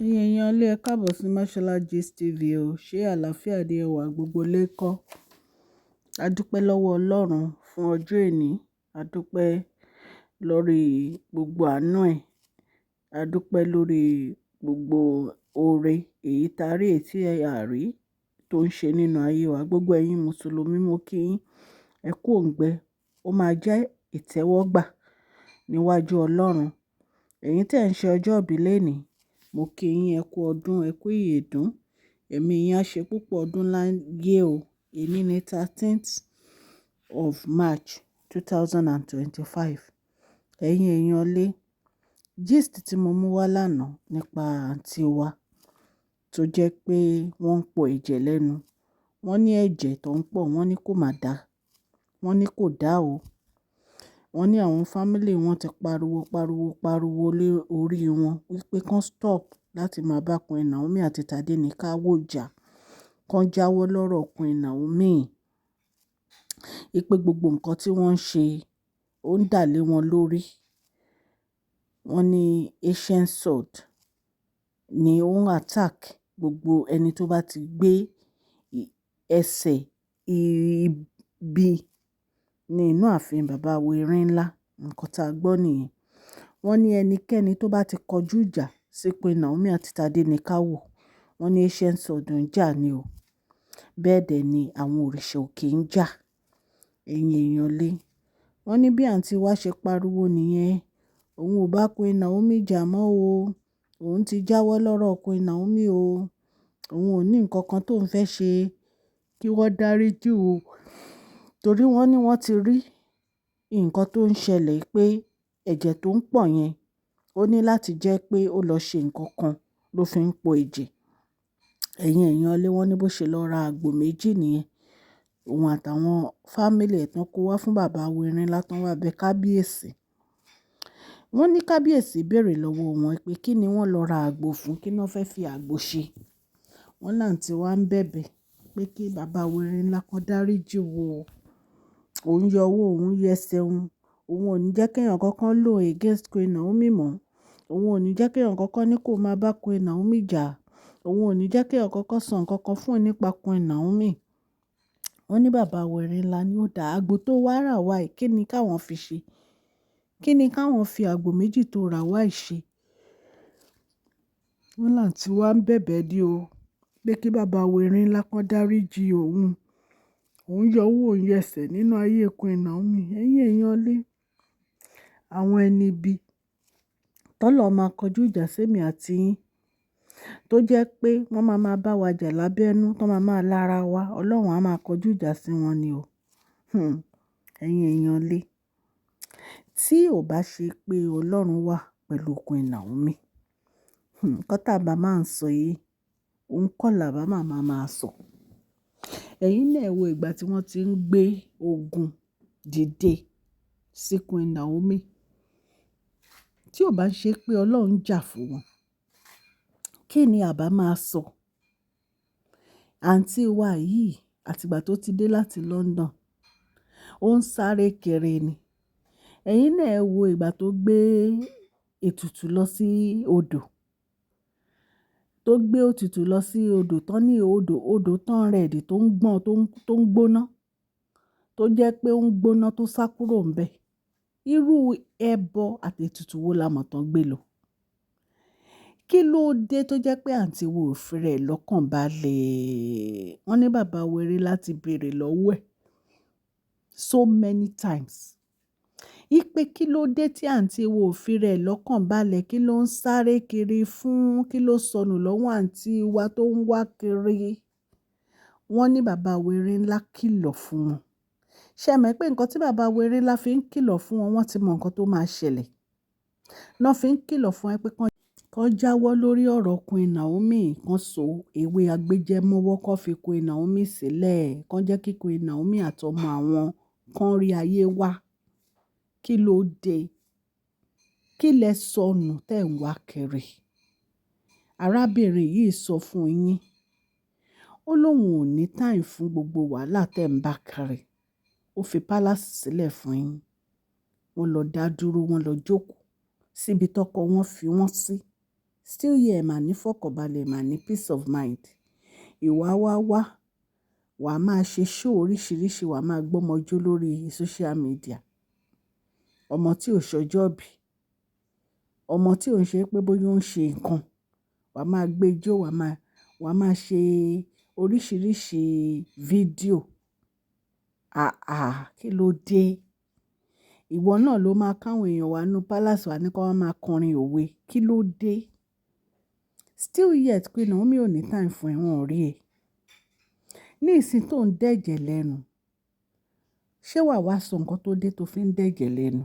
Ẹ̀yin èèyàn ilé ẹ káàbọ̀ sí Mashola Gist TV o. Ṣé àlàáfíà ni ẹ wà gbogbo lẹ́kọ́? A dúpẹ́ lọ́wọ́ Ọlọ́run fún ọjọ́ èní. A dúpẹ́ lórí gbogbo àánú ẹ̀. A dúpẹ́ lórí gbogbo oore èyí tarí ètí ẹ̀yà rí tó ń ṣe nínú ayé wa. Gbogbo ẹ̀yin Mùsùlùmí mo kí yín. Ẹ kú òǹgbẹ. Ó máa jẹ́ ìtẹ́wọ́gbà níwájú Ọlọ́run. Ẹ̀yin tí ẹ̀ ń ṣe ọjọ́ ìbí lónìí, mo kí yín ẹ kú ọdún, ẹ kú ìyèdún. Ẹ̀mí yín á ṣe púpọ̀ ọdún láyé o. Èní ni 13th of March 2025. Ẹ̀yin èèyàn ilé, gist tí mo mú wá lánàá nípa àǹtí wa tó jẹ́ pé wọ́n ń pọ ẹ̀jẹ̀ lẹ́nu. Wọ́n ní ẹ̀jẹ̀ tó ń pọ̀, wọ́n ní kò máa dá. Wọ́n ní kò dá o. Wọ́n ní àwọn fámílì wọn ti pariwo lé orí wọn wípé kán stop láti máa bá Queen Naomi àti Tadeníkàwò jà. Kán jáwọ́ lọ́rọ̀ Queen Naomi. Wípé gbogbo nǹkan tí wọ́n ń ṣe ó ń dà lé wọn lórí. Wọ́n ní ancient sword ni ó ń attack gbogbo ẹni tó bá ti gbé ẹsẹ̀ ibi ní inú ààfin bàbá Wẹ̀rìn ńlá. Nǹkan tá a gbọ́ nìyẹn. Wọ́n ní ẹnikẹ́ni tó bá ti kọjú ìjà sí Queen Naomi àti Tadeníkàwò, wọ́n ní ancient sword ń jà ni o. Bẹ́ẹ̀ dẹ̀ ni àwọn òrìṣà òkè ń jà. Ẹ̀yin èèyàn ilé, wọ́n ní bí àǹtí wa ṣe pariwo nìyẹn. Òun ò bá Queen Naomi jà mọ́ o. Òun ti jáwọ́ lọ́rọ̀ Queen Naomi o. Òun ò ní nǹkan kan tó ń fẹ́ ṣe kí wọ́n dáríjì o. Torí wọ́n ní wọ́n ti rí nǹkan tó ń ṣẹlẹ̀ pé ẹ̀jẹ̀ tó ń pọ̀ yẹn ó ní láti jẹ́ pé ó lọ ṣe nǹkan kan ló fi ń po ẹ̀jẹ̀. Ẹ̀yin èèyàn ilé, wọ́n ní bó ṣe lọ ra àgbò méjì nìyẹn. Òun àtàwọn fámílì ẹ̀ tán kó wá fún bàbá Wẹ̀rìn ńlá tán wá bẹ kábíyèsí. Wọ́n ní kábíyèsí béèrè lọ́wọ́ wọn pé kí ni wọ́n lọ ra àgbò fún, kí ni wọ́n fẹ́ fi àgbò ṣe. Wọ́n láǹtí wa ń bẹ̀bẹ̀ pé kí bàbá Wẹ̀rìn ńlá kan dáríjì wò ó. Òun yọ owó, òun yẹsẹ̀ òun. Òun ò ní jẹ́ kí èèyàn kankan lò against Queen Naomi mọ́. Òun ò ní jẹ́ kí èèyàn kankan ní kó máa bá Queen Naomi jà. Òun ò ní jẹ́ kí èèyàn kankan sọ nǹkan kan fún un nípa Queen Naomi. Wọ́n ní bàbá Wẹ̀rìn ńlá ni ó dá àgbò tó wá rà wá yìí, kí ni káwọn fi ṣe? Kí ni káwọn fi àgbò méjì tó rà wá yìí ṣe? Wọ́n láǹtí wa ń bẹ̀bẹ̀ ní o pé kí bàbá Wẹ̀rìn ńlá kan dáríjì òun. Òun yọ owó, òun yẹsẹ̀ nínú ayé Queen Naomi. Ẹ̀yin èèyàn ilé, àwọn ẹni ibi tọ́lọ̀ máa kọjú ìjà sí èmi àti yín tó jẹ́ pé wọ́n máa bá wa jà lábẹ́nú, tó máa lára wa, Ọlọ́run á máa kọjú ìjà sí wọn ni o. Ẹ̀yin èèyàn ilé, tí ò bá ṣe pé Ọlọ́run wà pẹ̀lú Queen Naomi, nǹkan tá a bá máa ń sọ yìí, òun kọ́ là bá máa sọ. Ẹ̀yin náà wo ìgbà tí wọ́n ti ń gbé ogun dìde sí Queen Naomi. Tí ò bá ṣe pé Ọlọ́run jà fún wọn, kí ni a bá máa sọ? Àǹtí wa yìí àtìgbà tó ti dé láti London, ó ń sáré kiri ni. Ẹ̀yin náà wo ìgbà tó gbé ètùtù lọ sí odò. Tó gbé òtùtù lọ sí odò tán ní odò tán rẹ̀dì tó ń gbọ́n tó ń gbóná. Tó jẹ́ pé ó ń gbóná tó sá kúrò ńbẹ̀. Irú ẹbọ àti ètùtù wo la mọ̀ tán gbé lọ? Kí ló dé tó jẹ́ pé àǹtí wo ò fi rẹ̀ lọ́kàn balẹ̀? Wọ́n ní bàbá Wẹ̀rìn láti béèrè lọ́wọ́ ẹ̀ so many times. Ipe kí ló dé tí àǹtí wo ò fi rẹ̀ lọ́kàn balẹ̀? Kí ló ń sáré kiri fún? Kí ló sọnù lọ́wọ́ àǹtí wa tó ń wá kiri? Wọ́n ní bàbá Wẹ̀rìn ńlá kìlọ̀ fún wọn. Ṣé ẹ mọ̀ pé nǹkan tí bàbá Wẹ̀rìn ńlá fi ń kìlọ̀ fún wọn, wọ́n ti mọ nǹkan tó máa ṣẹlẹ̀. Wọ́n fi ń kìlọ̀ fún ẹ pé kán jáwọ́ lórí ọ̀rọ̀ Queen Naomi. Kán so ewé agbéjẹ́mọ́wọ́, kán fi Queen Naomi sílẹ̀. Kán jẹ́ kí Queen Naomi àtọmọ àwọn kan rí ayé wá. Kí ló dé? Kí lẹ sọnù tẹ̀ ń wá kiri? Arábìnrin yìí sọ fún yín. Ó lóun ò ní time fún gbogbo wàhálà tẹ̀ ń bá kiri. Ó fi palace sílẹ̀ fún yín. Wọ́n lọ dá dúró, wọ́n lọ jókòó síbi tọ́kọ wọn fi wọ́n sí. still yẹ ẹ̀ mà ní fọkànbalẹ̀, mà ní peace of mind. Ìwà wá wà á máa ṣe show oríṣiríṣi, wà á máa gbọ́mọjú lórí social media. Ọmọ tí ò ṣọjọ́ bí, ọmọ tí ò ń ṣe pé bóyá ó ń ṣe nǹkan, wà á máa gbé jó, wà á máa ṣe oríṣiríṣi fídíò. Kí ló dé? Ìwọ náà ló máa káwọn èèyàn wá nú palace wá ní kí wọ́n máa kọrin òwe. Kí ló dé? Still yet Queen Naomi ò ní time fún ẹ, wọn ò rí ẹ. Ní ìsìn tó ń dẹ̀jẹ̀ lẹ́nu, ṣé wàá wá sọ nǹkan tó dé tó fi ń dẹ̀jẹ̀ lẹ́nu?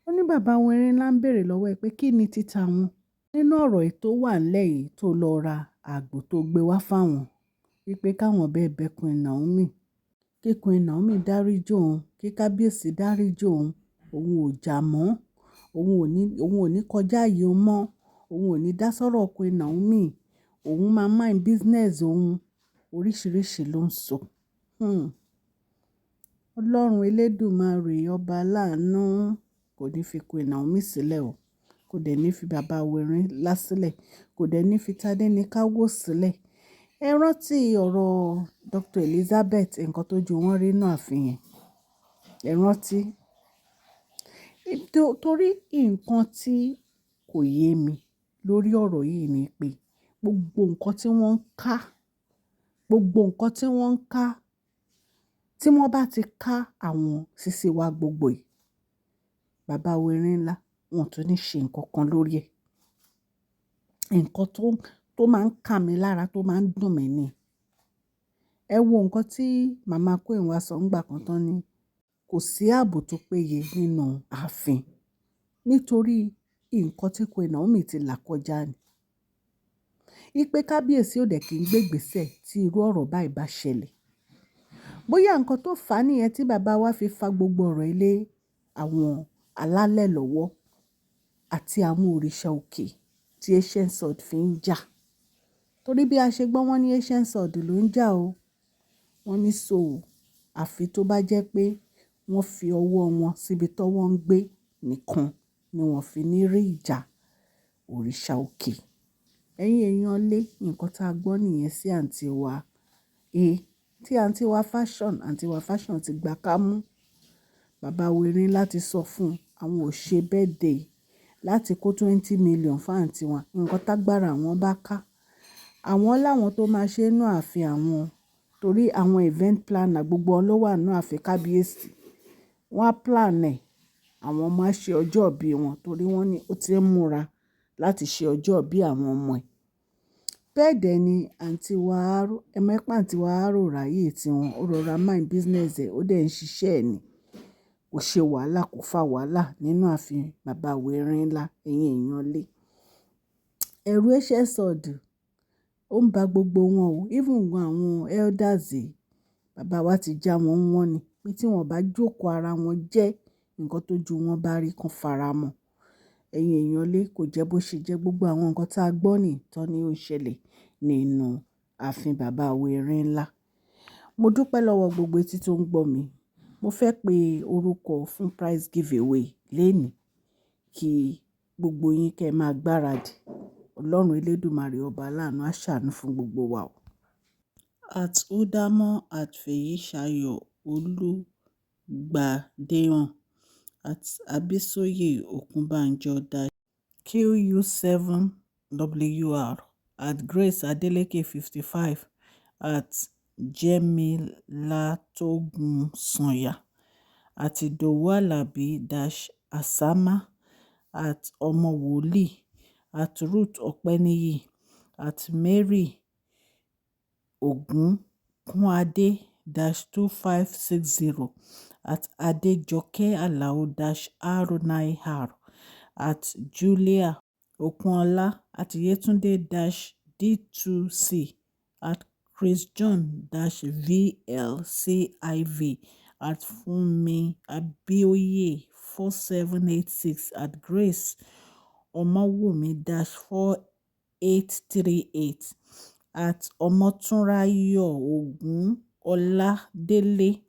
Ó ní bàbá Wẹ̀rin ńlá ń béèrè lọ́wọ́ ẹ pé kí ni títa wọn nínú ọ̀rọ̀ èyí tó wà ńlẹ̀ yìí tó lọ ra àgbò tó gbé wá fáwọn wípé káwọn bẹ́ẹ̀ bẹ Queen Naomi, kí Queen Naomi dáríjì òun, kí kábíyèsí dáríjì òun, òun ò jà mọ́, òun ò ní kọjá ààyè òun mọ́, òun ò ní dá sọ́rọ̀ Queen Naomi, òun máa mind business òun, oríṣiríṣi ló ń sọ. Ọlọ́run Elédùmarè ọba aláàánú kò ní fi Queen Naomi sílẹ̀ o, kò dẹ̀ ní fi bàbá Wẹ̀rin ńlá sílẹ̀, kò dẹ̀ ní fi Tádéníkáwò sílẹ̀. Ẹ rántí ọ̀rọ̀ Dr. Elizabeth, nǹkan tó ju wọ́n rí náà àfihàn. Ẹ rántí? Torí nǹkan tí kò yé mi lórí ọ̀rọ̀ yìí ni pé gbogbo nǹkan tí wọ́n ń ká, tí wọ́n bá ti ká àwọn sisi wa gbogbo yìí, bàbá Wẹ̀rin ńlá wọn tún ní ṣe nǹkan kan lórí ẹ̀. Nǹkan tó máa ń ká mi lára, tó máa ń dùn mí ni. Ẹ wo nǹkan tí màmá Queen wá sọ ńgbà kan tán ni kò sí ààbò tó péye nínú ààfin nítorí nǹkan tí Queen Naomi ti là kọjá ni. Ipe kábíyèsí ò dẹ̀ kí ń gbégbèsè tí irú ọ̀rọ̀ báyìí bá ṣẹlẹ̀. Bóyá nǹkan tó fà á nìyẹn tí bàbá wa fi fa gbogbo ọ̀rọ̀ ilé àwọn alálẹ̀ lọ́wọ́ àti àwọn òrìṣà òkè tí Ancient Sword fi ń jà. Torí bí a ṣe gbọ́ wọ́n ní Ancient Sword ló ń jà o. Wọ́n ní so àfi tó bá jẹ́ pé wọ́n fi ọwọ́ wọn síbi tó wọ́n ń gbé nìkan ni wọ́n fi ní rí ìjà òrìṣà òkè. Ẹ̀yin èèyàn lé nǹkan tá a gbọ́ nìyẹn sí àǹtí wa. Tí àǹtí wa fashion ti gbà ká mú bàbá Wẹ̀rin láti sọ fún àwọn ò ṣe birthday láti kó 20 million fún àǹtí wa. Nǹkan tágbára àwọn bá ká. Àwọn láwọn tó máa ṣe inú ààfin àwọn torí àwọn event planner gbogbo wọn ló wà nínú ààfin kábíyèsí. Wọ́n á plan ẹ̀. Àwọn ọmọ á ṣe ọjọ́ ìbí wọn torí wọ́n ní ó ti ń múra láti ṣe ọjọ́ ìbí àwọn ọmọ ẹ̀. Bẹ́ẹ̀ dẹ̀ ni àǹtí wa ẹmẹ́pà àǹtí wa rò ráyè tí wọn ó rọra mind business ẹ̀, ó dẹ̀ ń ṣiṣẹ́ ẹ̀ ni. Kò ṣe wàhálà, kò fa wàhálà nínú ààfin bàbá Wẹ̀rin ńlá. Ẹ̀yin èèyàn lé. Ẹ̀rù Ancient Sword ó ń ba gbogbo wọn o. Even àwọn elders bàbá wa ti já wọn wọ́n ni pé tí wọ́n bá jókòó ara wọn jẹ́ nǹkan tó ju wọn bá rí kan faramọ́. Ẹ̀yin èèyàn lé kò jẹ́ bó ṣe jẹ́ gbogbo àwọn nǹkan tá a gbọ́ nì tán ni ó ṣẹlẹ̀ nínú ààfin bàbá Wẹ̀rin ńlá. Mo dúpẹ́ lọ́wọ́ gbogbo etí tó ń gbọ́ mi. Mo fẹ́ pe orúkọ fún prize giveaway lénìí kí gbogbo yín kẹ́ máa gbáradì. Ọlọ́run Elédùmarè ọba aláàánú á ṣàánú fún gbogbo wa o. At Udamo at Fèyíṣayọ̀ Olúgbàdéhàn at Abisoye Okunbanjo QU7WR at Grace Adeleke 55 at Jemilatogunsanya at Idowu Alabi -Asama at Omowoli at Ruth Openiyi at Mary Ogunkunade -2560 at Adejoke Alao -R9R at Julia Okunola at Yetunde -D2C at Chris John -VLCIV at Funmi Abioye 4786 at Grace Omowumi -4838 at Omotunrayo Ogun Oladele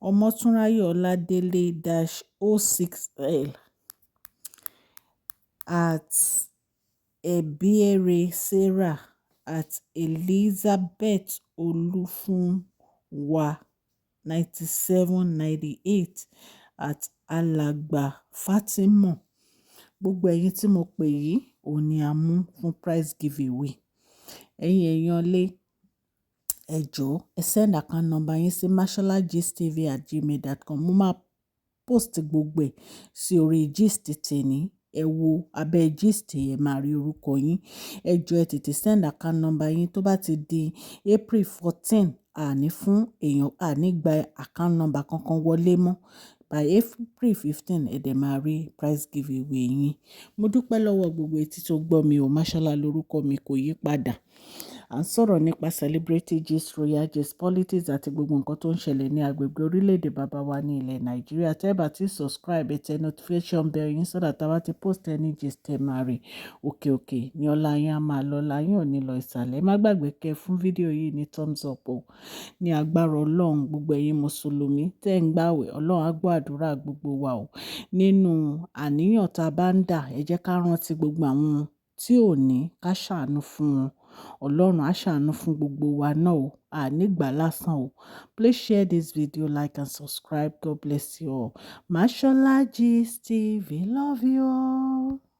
Omotunrayo Oladele -06L at Ebiere Sarah at Elizabeth Olufunwa 9798 at Alàgbà Fatima. Gbogbo ẹ̀yin tí mo pè yìí òun ni a mú fún prize giveaway. Ẹ̀yin èèyàn lé ẹ jọ̀ọ́ ẹ send account number yín sí masholagistv@gmail.com. Mo máa post gbogbo ẹ̀ sí orí gist tèmi. Ẹ wo abẹ́ gist ẹ máa rí orúkọ yín. Ẹ jọ̀ọ́ ẹ tètè send account number yín tó bá ti di April 14 àní fún èèyàn àní gba account number kankan wọlé mọ́. By April 15 ẹ dẹ̀ máa rí prize giveaway yín. Mo dúpẹ́ lọ́wọ́ gbogbo etí tó gbọ́ mi o. Mashola lórúkọ mi kò yí padà. À ń sọ̀rọ̀ nípa celebrity gist, royal gist, politics àti gbogbo nǹkan tó ń ṣẹlẹ̀ ní agbègbè orílẹ̀-èdè bàbá wa ní ilẹ̀ Nàìjíríà. Tẹ́ bá ti subscribe, tẹ notification bell yín so that tá bá ti post any gist ẹ máa rí. Òkè òkè ni ọlá yín á máa lọ, ọlá yín ò ní lọ ìsàlẹ̀. Ẹ má gbàgbé kẹ́ fún fídíò yìí ní thumbs up o. Ní agbára Ọlọ́run gbogbo ẹ̀yin mùsùlùmí tẹ́ ń gbààwẹ̀, Ọlọ́run á gbọ́ àdúrà gbogbo wa o. Nínú àníyàn tá a bá ń dà, ẹ jẹ́ ká rántí gbogbo àwọn tí ò ní ká ṣàánú fún wọn. Ọlọ́run á ṣàánú fún gbogbo wa náà o. Àní gbà lásán o. Please share this video, like and subscribe. God bless you all. Mashola Gist TV, love you all.